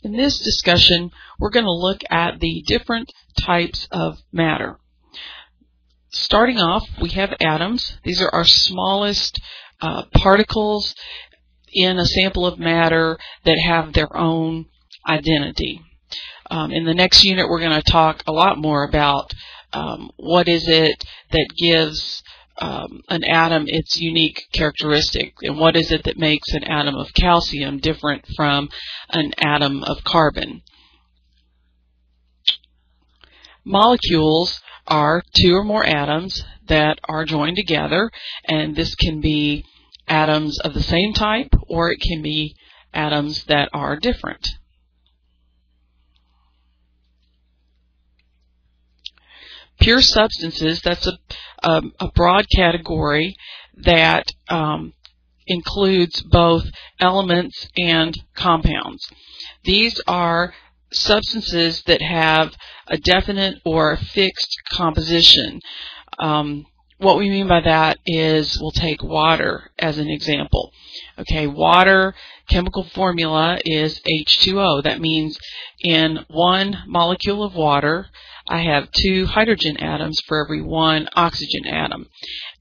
In this discussion, we're going to look at the different types of matter. Starting off, we have atoms. These are our smallest particles in a sample of matter that have their own identity. In the next unit, we're going to talk a lot more about what is it that gives an atom its unique characteristic, and what is it that makes an atom of calcium different from an atom of carbon. Molecules are two or more atoms that are joined together, and this can be atoms of the same type, or it can be atoms that are different. Pure substances, that's a broad category that includes both elements and compounds. These are substances that have a definite or fixed composition. What we mean by that is, we'll take water as an example. Okay, water chemical formula is H2O. That means in one molecule of water, I have 2 hydrogen atoms for every 1 oxygen atom.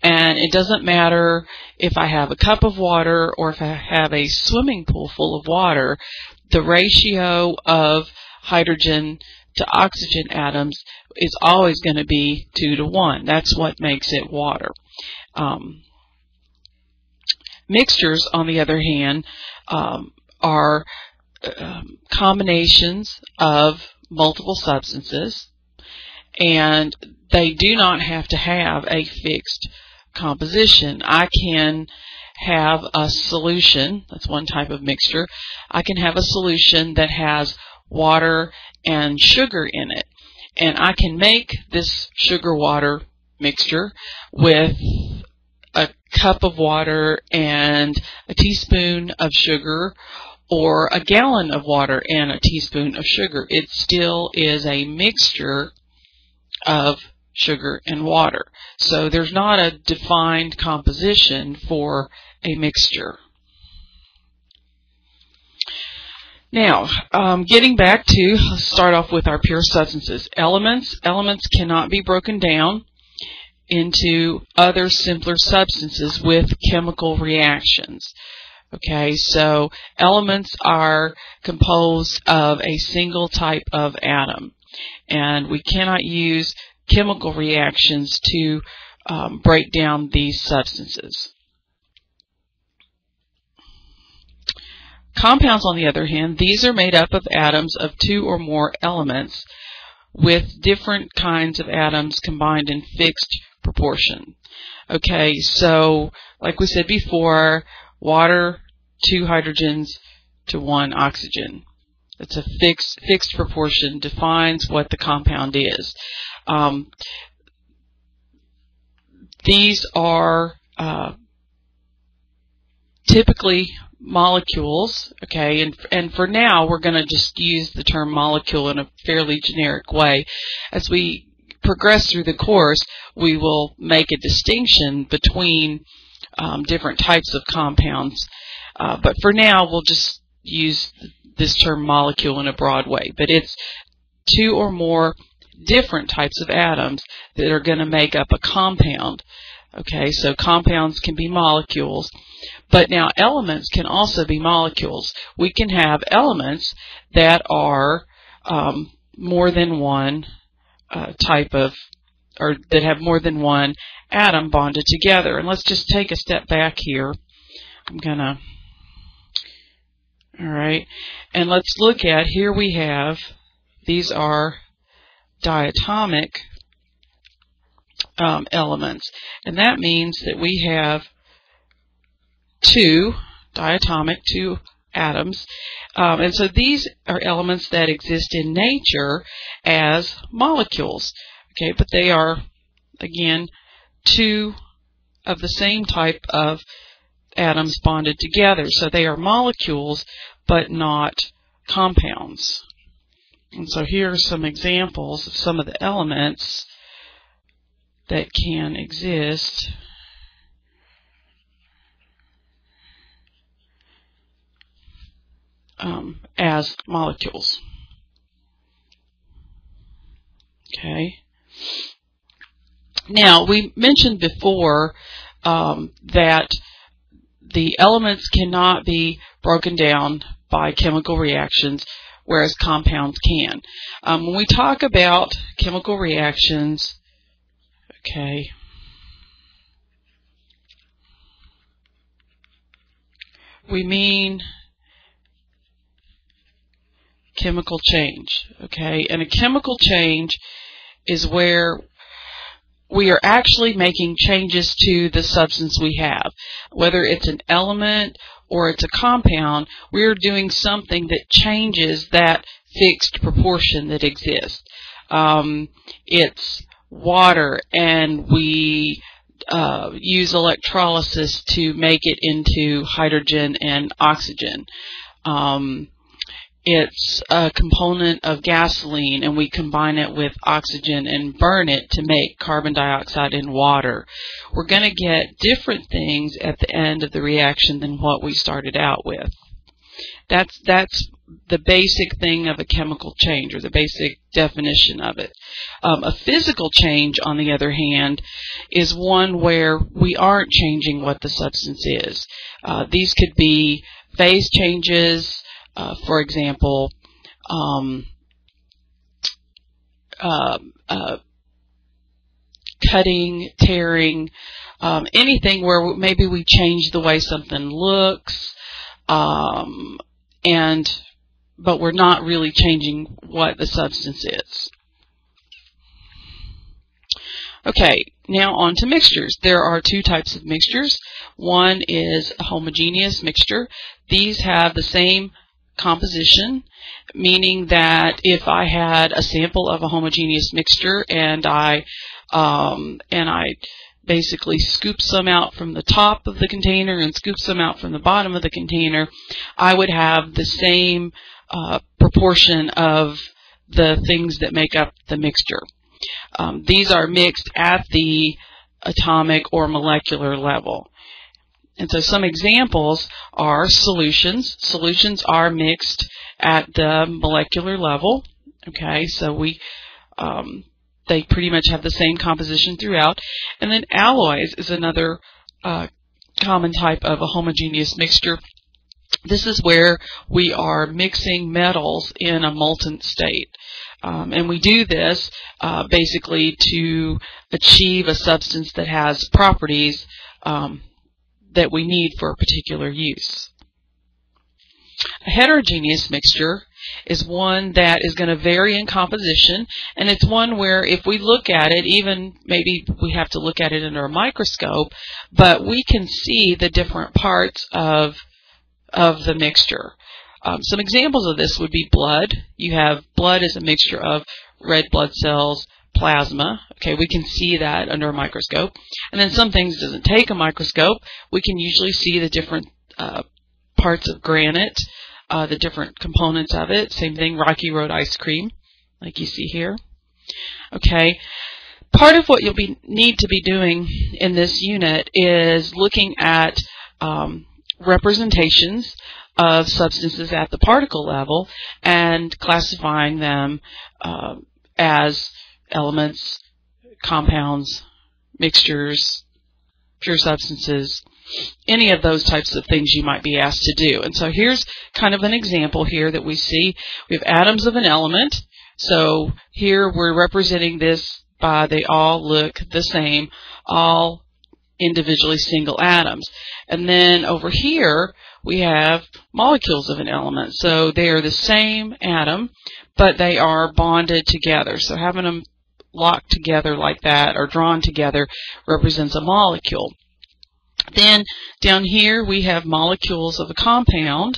And it doesn't matter if I have a cup of water or if I have a swimming pool full of water, the ratio of hydrogen to oxygen atoms is always going to be 2 to 1. That's what makes it water. Mixtures, on the other hand, are combinations of multiple substances, and they do not have to have a fixed composition. I can have a solution, that's one type of mixture. I can have a solution that has water and sugar in it, and I can make this sugar-water mixture with a cup of water and a teaspoon of sugar, or a gallon of water and a teaspoon of sugar. It still is a mixture of sugar and water. So there's not a defined composition for a mixture. Now, getting back to, let's start off with our pure substances. Elements. Elements cannot be broken down into other simpler substances with chemical reactions. Okay, so elements are composed of a single type of atom, and we cannot use chemical reactions to break down these substances. Compounds, on the other hand, these are made up of atoms of 2 or more elements with different kinds of atoms combined in fixed proportion. Okay, so like we said before, water, 2 hydrogens to 1 oxygen. It's a fixed proportion, defines what the compound is. These are typically molecules, okay, and for now we're going to just use the term molecule in a fairly generic way. As we progress through the course, we will make a distinction between different types of compounds, but for now we'll just use this term molecule in a broad way. But it's 2 or more different types of atoms that are going to make up a compound. Okay, so compounds can be molecules, but now elements can also be molecules. We can have elements that are more than one type of, or that have more than one atom bonded together. And let's just take a step back here. Alright, and let's look at, here we have, these are diatomic elements, and that means that we have 2 atoms, and so these are elements that exist in nature as molecules, okay, but they are, again, 2 of the same type of atoms bonded together, so they are molecules but not compounds. And so here are some examples of some of the elements that can exist as molecules. Okay. Now, we mentioned before that the elements cannot be broken down by chemical reactions, whereas compounds can. When we talk about chemical reactions, okay, we mean chemical change, okay? And a chemical change is where we are actually making changes to the substance we have. Whether it's an element or it's a compound, we are doing something that changes that fixed proportion that exists. It's water, and we use electrolysis to make it into hydrogen and oxygen. It's a component of gasoline, and we combine it with oxygen and burn it to make carbon dioxide and water. We're going to get different things at the end of the reaction than what we started out with. That's the basic thing of a chemical change, or the basic definition of it. A physical change, on the other hand, is one where we aren't changing what the substance is. These could be phase changes. For example, cutting, tearing, anything where maybe we change the way something looks, but we're not really changing what the substance is. Okay, now on to mixtures. There are two types of mixtures. One is a homogeneous mixture. These have the same composition, meaning that if I had a sample of a homogeneous mixture and I basically scoop some out from the top of the container and scoop some out from the bottom of the container, I would have the same proportion of the things that make up the mixture. These are mixed at the atomic or molecular level. And so some examples are solutions. Solutions are mixed at the molecular level. Okay, so they pretty much have the same composition throughout. And then alloys is another common type of a homogeneous mixture. This is where we are mixing metals in a molten state. And we do this basically to achieve a substance that has properties that we need for a particular use. A heterogeneous mixture is one that is going to vary in composition, and it's one where if we look at it, even maybe we have to look at it under a microscope, but we can see the different parts of the mixture. Some examples of this would be blood. You have blood as a mixture of red blood cells, plasma. Okay, we can see that under a microscope. And then some things doesn't take a microscope. We can usually see the different parts of granite, the different components of it. Same thing, Rocky Road ice cream, like you see here. Okay, part of what you'll need to be doing in this unit is looking at representations of substances at the particle level and classifying them as elements, compounds, mixtures, pure substances, any of those types of things you might be asked to do. And so here's kind of an example here that we see. We have atoms of an element. So here we're representing this by they all look the same, all individually single atoms. And then over here we have molecules of an element. So they are the same atom, but they are bonded together. So having them locked together like that or drawn together represents a molecule. Then down here we have molecules of a compound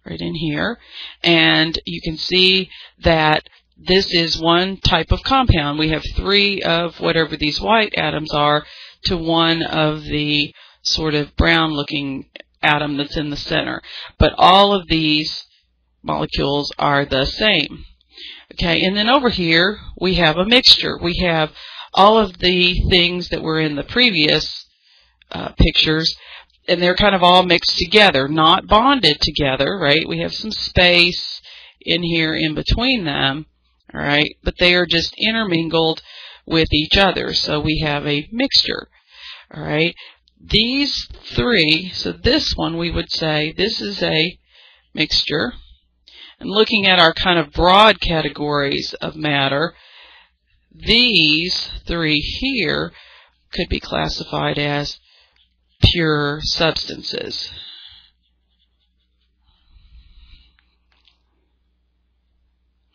right in here, and you can see that this is one type of compound. We have three of whatever these white atoms are to one of the sort of brown looking atom that's in the center, but all of these molecules are the same. Okay, and then over here we have a mixture. We have all of the things that were in the previous pictures, and they're kind of all mixed together, not bonded together, right? We have some space in here in between them, all right? But they are just intermingled with each other, so we have a mixture, all right? These three, so this one we would say this is a mixture. And looking at our kind of broad categories of matter, these three here could be classified as pure substances.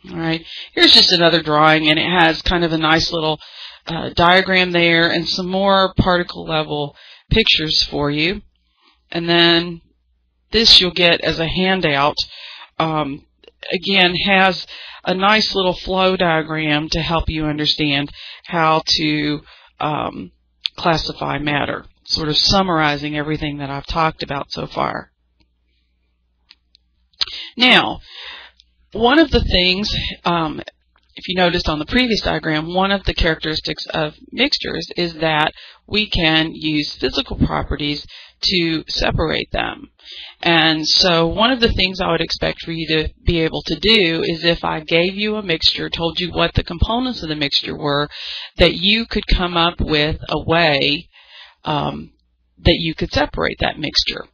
All right, here's just another drawing, and it has kind of a nice little diagram there and some more particle level pictures for you. And then this you'll get as a handout. Again, has a nice little flow diagram to help you understand how to classify matter, sort of summarizing everything that I've talked about so far. Now, one of the things, if you noticed on the previous diagram, one of the characteristics of mixtures is that we can use physical properties to separate them. And so one of the things I would expect for you to be able to do is, if I gave you a mixture, told you what the components of the mixture were, that you could come up with a way that you could separate that mixture.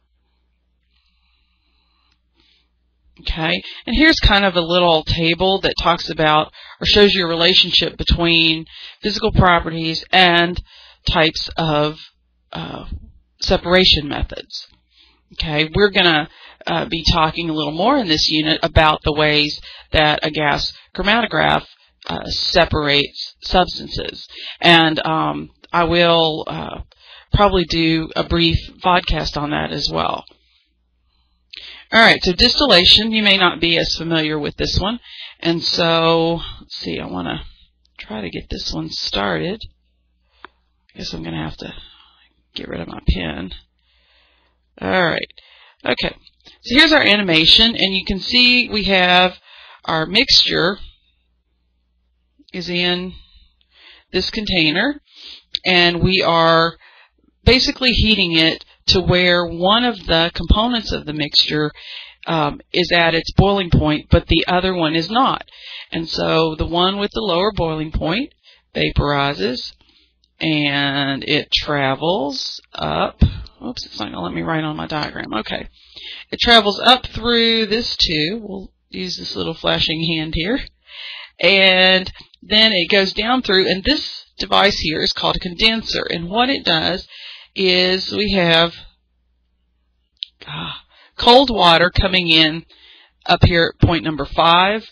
Okay, and here's kind of a little table that talks about or shows you a relationship between physical properties and types of separation methods. Okay, we're going to be talking a little more in this unit about the ways that a gas chromatograph separates substances. And I will probably do a brief podcast on that as well. All right, so distillation, you may not be as familiar with this one. And so, let's see, I want to try to get this one started. I guess I'm going to have to get rid of my pen. All right, okay. So here's our animation, and you can see we have our mixture is in this container, and we are basically heating it to where one of the components of the mixture is at its boiling point, but the other one is not. And so the one with the lower boiling point vaporizes, and it travels up. Oops, it's not going to let me write on my diagram. Okay. It travels up through this tube. We'll use this little flashing hand here. And then it goes down through, and this device here is called a condenser. And what it does is we have cold water coming in up here at point number 5,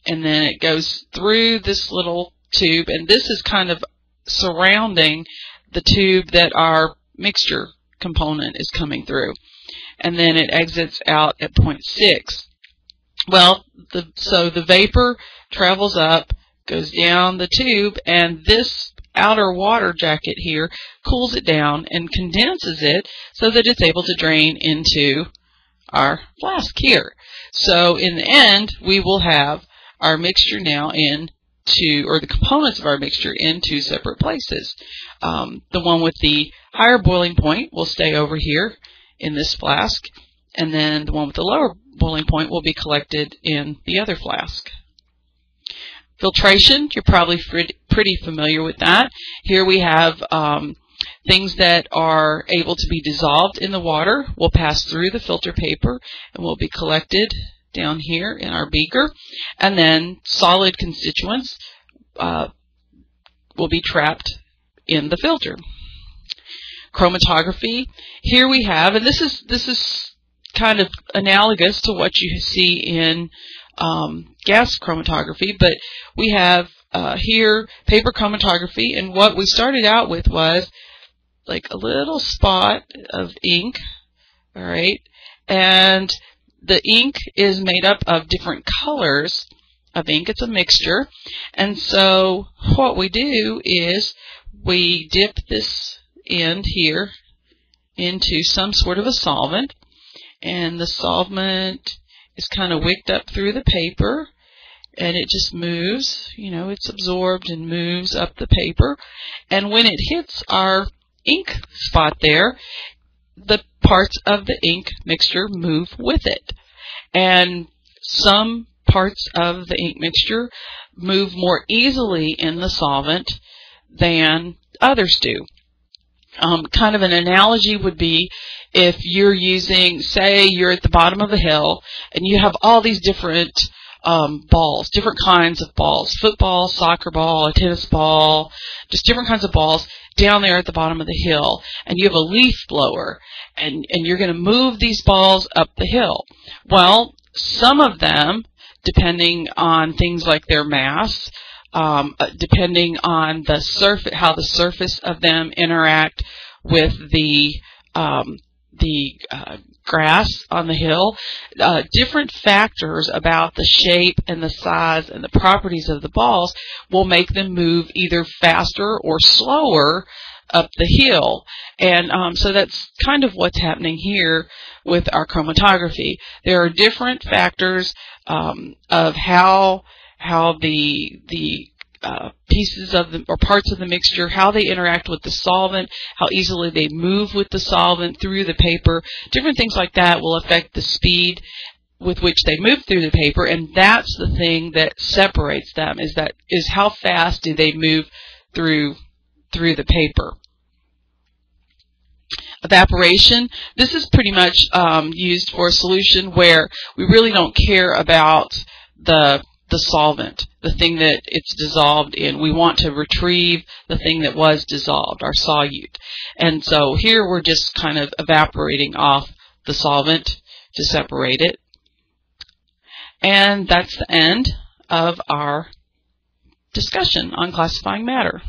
and then it goes through this little tube, and this is kind of surrounding the tube that our mixture component is coming through, and then it exits out at point 6. Well, so the vapor travels up, goes down the tube, and this outer water jacket here cools it down and condenses it so that it's able to drain into our flask here. So in the end, we will have our mixture now in two, or the components of our mixture in two separate places. The one with the higher boiling point will stay over here in this flask, and then the one with the lower boiling point will be collected in the other flask. Filtration, you're probably pretty familiar with that. Here we have things that are able to be dissolved in the water will pass through the filter paper and will be collected down here in our beaker. And then solid constituents will be trapped in the filter. Chromatography, here we have, and this is kind of analogous to what you see in gas chromatography, but we have here paper chromatography, and what we started out with was like a little spot of ink, all right, and the ink is made up of different colors of ink. It's a mixture, and so what we do is we dip this end here into some sort of a solvent, and the solvent is kind of wicked up through the paper, and it just moves, you know, it's absorbed and moves up the paper, and when it hits our ink spot there, the parts of the ink mixture move with it. And some parts of the ink mixture move more easily in the solvent than others do. Kind of an analogy would be if you're using, say you're at the bottom of a hill and you have all these different balls, different kinds of balls, football, soccer ball, a tennis ball, just different kinds of balls down there at the bottom of the hill, and you have a leaf blower, and you're going to move these balls up the hill. Well, some of them, depending on things like their mass, depending on the surface, how the surface of them interact with the grass on the hill, different factors about the shape and the size and the properties of the balls will make them move either faster or slower up the hill. And so that's kind of what's happening here with our chromatography. There are different factors of how the pieces of the, or parts of the mixture, how they interact with the solvent, how easily they move with the solvent through the paper. Different things like that will affect the speed with which they move through the paper, and that's the thing that separates them, is how fast do they move through the paper. Evaporation. This is pretty much used for a solution where we really don't care about the solvent, the thing that it's dissolved in. We want to retrieve the thing that was dissolved, our solute. And so here we're just kind of evaporating off the solvent to separate it. And that's the end of our discussion on classifying matter.